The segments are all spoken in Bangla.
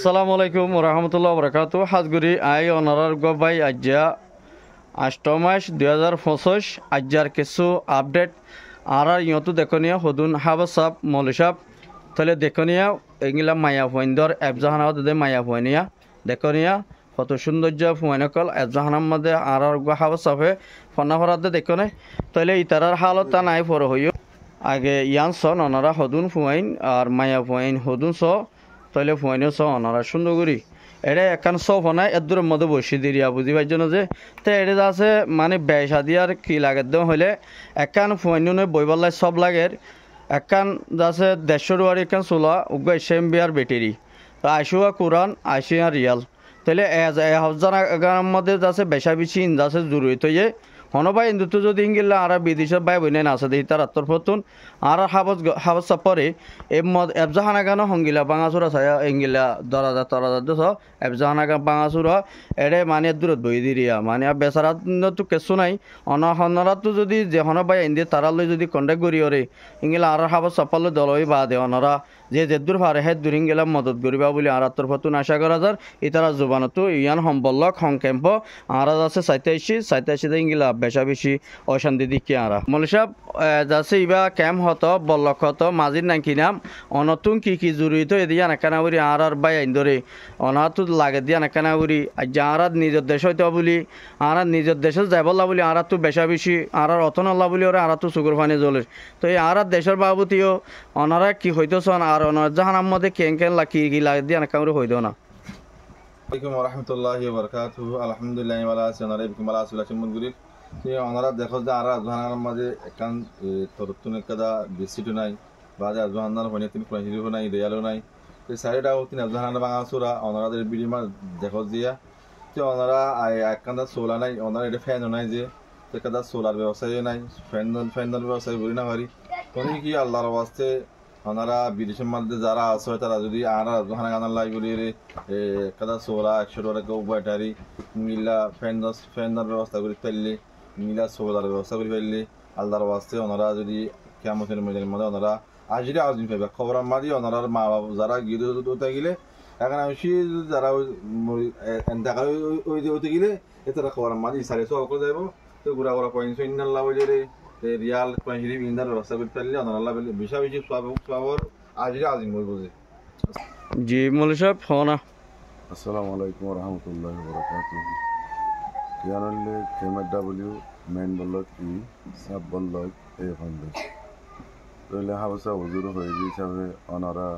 আসসালামু আলাইকুম রহমতুল্লাহ বরকাত হাজগুড়ি আই অনারার গবাই আজ্জা 8 মাস 2025 আজ্জার কিছু আপডেট আর ইয়তো দেখনিয়া হদুন হাবা সাপ মলিসাব তাহলে দেখনিয়া এগুলা মায়া ফয়েন্দর এফজাহানা দে মায়া ফয়েনিয়া দেখনিয়া কত সৌন্দর্য ফুয়াইনকল এফজাহানার মধ্যে আর হাবা সাপে ফন্না ফরাতে দেখনে তাহলে ইতারার হালত তা নাই ফর হইও আগে ইয়ান সন অনারা হদুন ফুয়াইন আর মায়া ফুয়াইন হদুন স তাইলে ফুয়াইনে স অনারা সুন্দর করি এটা একান সব নাই এর দূরের মধ্যে বসে দিয়া বুঝি পাই জন্য যে তো এটা আছে মানে বেসা দিয়ার কি লাগে দেওয়া হইলে একান ফুয়াইনে বইবাল্লাই সব লাগের একান আছে 150 আর একান চোলা উগ্র এসএমবিআর ব্যাটারি তো আইসুয়া কোরআন আইসিয়া রিয়াল তাহলে 1000 মধ্যে আছে বেসা বেশি ইন্দা আছে জরুরি তো যে হনবাই ইন্দুতো যদি ইংগিল্লা আর বিদেশের বাই বই না আছে তার আত্মরফতুন আর হাবত সাপরে এফজাহানা গানো হঙ্গিলা বাঙাচুরা ছায়া ইংগিলা দরাজা তরাজা দোষ এফজাহানা গান বাঙাচুরা এড়ে মানে দূরত বই দিরিয়া মানে বেচারা তো কেঁচু নাই অনরাতো যদি যে হনবাই ইন্দি তারালৈ যদি কন্টেক্ট করি ওরে ইংগিলা আর হাবত সাপালৈ দলই বা দে অনরা যে দূর পারে হে দূর ইংগিলা মদত করিবা বলে আর আত্মরফতুন আশা করা যার ইতারা জোবানতো ইয়ান সম্বল্লক সংকেম্প আর আছে 87 ইংগিলা বেশা বেশি অশান্তি দিকে আরা মলিসাব যাচ্ছে ইবা ক্যাম্প হতো বল্লক হতো মাঝির নাকি নাম অনতুন কি জড়িত এদিকে আনাকানা করি আর বাই আইন ধরে অনাতো লাগে দিয়ে আনাকানা করি আজ আর নিজের দেশ হইতে বলি আর নিজের দেশে যাবল্লা বলি আর তো বেশা বেশি আর অতনল্লা বলি ওরা আর তো সুগর ফানি জ্বলে তো এই আর দেশের বাবুতিও অনারা কি হইতেছন আর অনার জাহানার মধ্যে কেন কি লাগে দিয়ে আনাকানা করে হইতো না আসসালামু আলাইকুম ওরহমতুল্লাহি ওয়াবারাকাতুহু আলহামদুলিল্লাহি ওয়া আলা সানারিবিকুম আলা রাসূলিকুম মুনগুরির ওনারা দেখো যে আর আজহানার মাঝে একান তরতুন কাদা বেসিটো নাই বাজে আজহানার হনে তিনি কোহিরিও নাই রিয়ালও নাই এই সাইডাও তিনি আজহানার বাঙা সুরা ওনাদের বিডিমা দেখো দিয়া তো ওনারা একান্দা সোলা নাই ওনারা এটা ফ্যানও নাই যে কাদা সোলার ব্যবসায় নাই ফ্যানের ব্যবসায় করি না পারি কোন কি আল্লাহর ওয়াস্তে ওনারা বিদেশের মধ্যে যারা আছে তারা যদি আর আজহানা গানার লাইব্রেরি কাদা সোলা 100 টাকা ব্যাটারি মিলা ফ্যানের ব্যবস্থা করে ফেললে মিলা সোলার ব্যবস্থা করে ফেললে আল্লাহর ওয়াস্তে ওনারা যদি কিয়ামতের ময়দানের মধ্যে ওনারা আজরে আজমি পাইবে খবর মাদি ওনারার মা বাবা যারা গিয়ে হতে গেলে এখন আমি যারা দেখা হতে গেলে এতারা খবর মাদি সাড়ে সব করে যাবো তো ঘুরা ঘুরা পয়েন্ট আল্লাহ বলে রিয়াল হিরিম ইন্দার ব্যবস্থা করে ফেললে ওনারা বেশা বেশি পাওয়ার আজরে আজিম বই বোঝে জি মৌলী সাহেব হনা আসসালামু আলাইকুম রহমতুল্লাহি ওয়াবারাকাতুহু কিয়ানলে কেএমডব্লিউ মেন বলক ই সাব বলক এ ফান্ডে তাহলে হাবসা হুজুর হয়ে হিসাবে ওনারা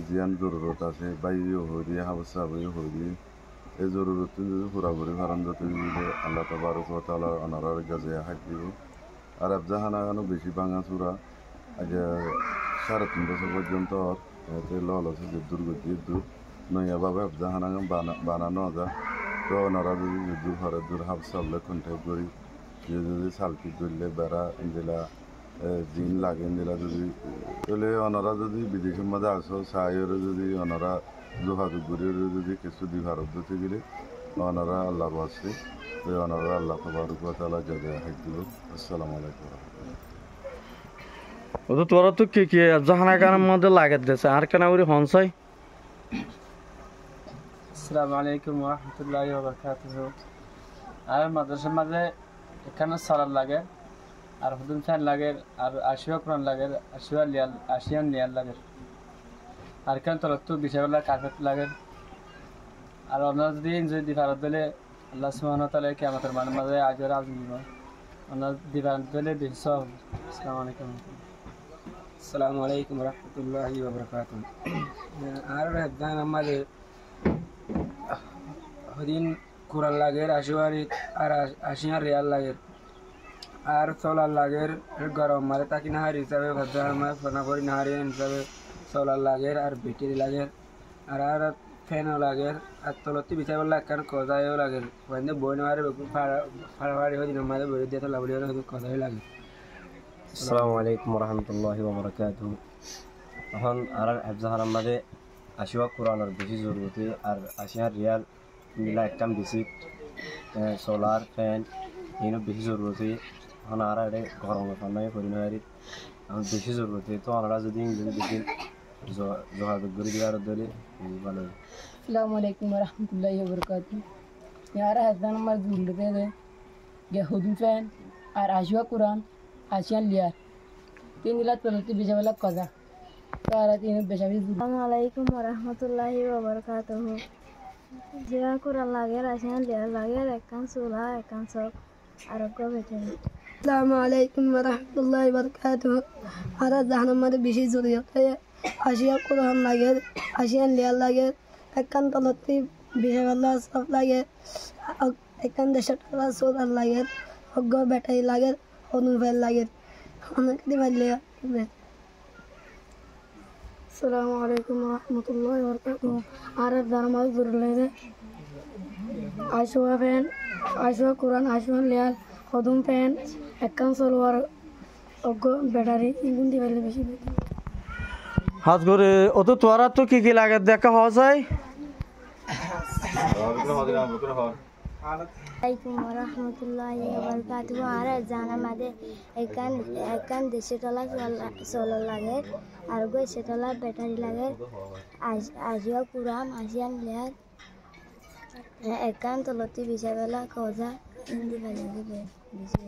জিয়ান জরুরত আছে বাইও হরি হাবসা বই হরি এই জরুরত যদি পুরা করে কারণ যত আল্লাহ তাবারক ওয়া তাআলা ওনারার গাজে হাক দিব আর আফজাহানা গানো বেশি ভাঙা চূড়া আজ 3.5 বছর পর্যন্ত লল আছে যে দুর্গতি দূর নয়াভাবে আফজাহানা বানানো যায় তো ওনারা যদি দূর হরে দূর হাফসাল্লে কন্ট্যাক্ট করি যদি সালকি করলে বেড়া ইন্দিলা জিন লাগে ইন্দিলা যদি তাহলে ওনারা যদি বিদেশের মধ্যে আসো সাইরে যদি ওনারা যোগাযোগ করি যদি কিছু দি ভারত দিতে গেলে ওনারা আল্লাহ বাসে তো ওনারা আল্লাহ তাবারক ওয়া তাআলা জাযা হাক দিব আসসালামু আলাইকুম ও তো তোরা তো কি জাহানা গানের মধ্যে লাগে দেছে আর কেন ওরে হনসাই আসসালামু আলাইকুম ওয়া রাহমাতুল্লাহি ওয়া বারাকাতুহু আর মাদ্রাসার মাঝে এখানে সালাদ লাগে আর হুদুম চান লাগে আর আশিয়া কোরআন লাগে আশিয়ান লিয়াল লাগে আর কেন তোর তো বিশালা কাফেট লাগে আর ওনার যদি ভারত দিলে আল্লাহ সুবহানাহু ওয়া তাআলা কিয়ামতের মাঝে আজর আজমিব ওনার দিবান দিলে বিশাল আসসালামু আলাইকুম আসসালামু আলাইকুম রহমতুল্লাহি ওয়া বারাকাতুহু আর রাদান আমাদের হদিন কোরআন লাগের আশিয়ারি আর আশিয়ার রিয়াল লাগের আর সোলার লাগের গরম মারে তাকি নাহারি হিসাবে ভাজার মারে ফনা করি নাহারি হিসাবে সোলার লাগের আর ব্যাটারি লাগের আর ফ্যানও লাগের আর তলতি বিচার বললে কারণ কজায়ও লাগের ওখানে বই নেওয়ারে ফাড়াফাড়ি হয়ে দিন আমাদের বই দিয়ে তো লাভলি হলে কজাই লাগে আসসালামু আলাইকুম রহমতুল্লাহি ওয়া বারাকাতুহু এখন আর আফজাহার আমাদের আশিয়া কোরআনের বেশি জরুরি আর আশিয়া রিয়াল মিলা একদম বেশি সোলার ফ্যান এগুলো বেশি জরুরি এখন আর গরম ফান্নাই করি না এখন বেশি জরুরি তো ওনারা যদি ইংরেজি দেখি যোগাযোগ করে দেওয়ার দলে ভালো। আসসালামু আলাইকুম রহমতুল্লাহি ওবরকাতুহু। यार हसन नंबर जुड़ते थे गे हुदू फैन और आशुआ कुरान आशियान लिया 3 दिला तलती बेजावला कजा তারা তিন বেশাবি। আসসালামু আলাইকুম ওয়া রাহমাতুল্লাহি ওয়া বারাকাতুহু। জিয়া কুরআন লাগে রাশিয়ান লিয়া লাগে একান সুলা একান সব আরোগ্য বেঁচে। আসসালামু আলাইকুম ওয়া রাহমাতুল্লাহি ওয়া বারাকাতুহু। আর জাহান্নামের বেশি জড়িয়ে আশিয়া কুরআন লাগে আশিয়ান লিয়া লাগে একান তলতি বেশাবলা সব লাগে একান দেশটা সুলা লাগে অগ্গ ব্যাটারি লাগে অনুভব লাগে অনেক দিবালিয়া। আসসালামু আলাইকুম ওয়া রাহমাতুল্লাহি ওয়া বারাকাতুহু। আর জানামাল জুরলে আশুয়া ফ্যান আশুয়া কুরআন আশুয়ান লিয়াল হদুম ফ্যান একান সলওয়ার অগ্গ ব্যাটারি ইগুন দিবালে বেশি হাত করে অত তোরা তো কি লাগে দেখা হওয়া যায়। আলাইকুম ওয়া রাহমাতুল্লাহি ওয়া বারাকাতুহু। আর জানামাদে একান দেশটলা সোলার লাগে আর গো সেটলা ব্যাটারি লাগে আশিয়া কুরআন আশিয়ান লিয়াল একান তলতি বিছাবেলা কজা ইন্দি লাগে বেশি।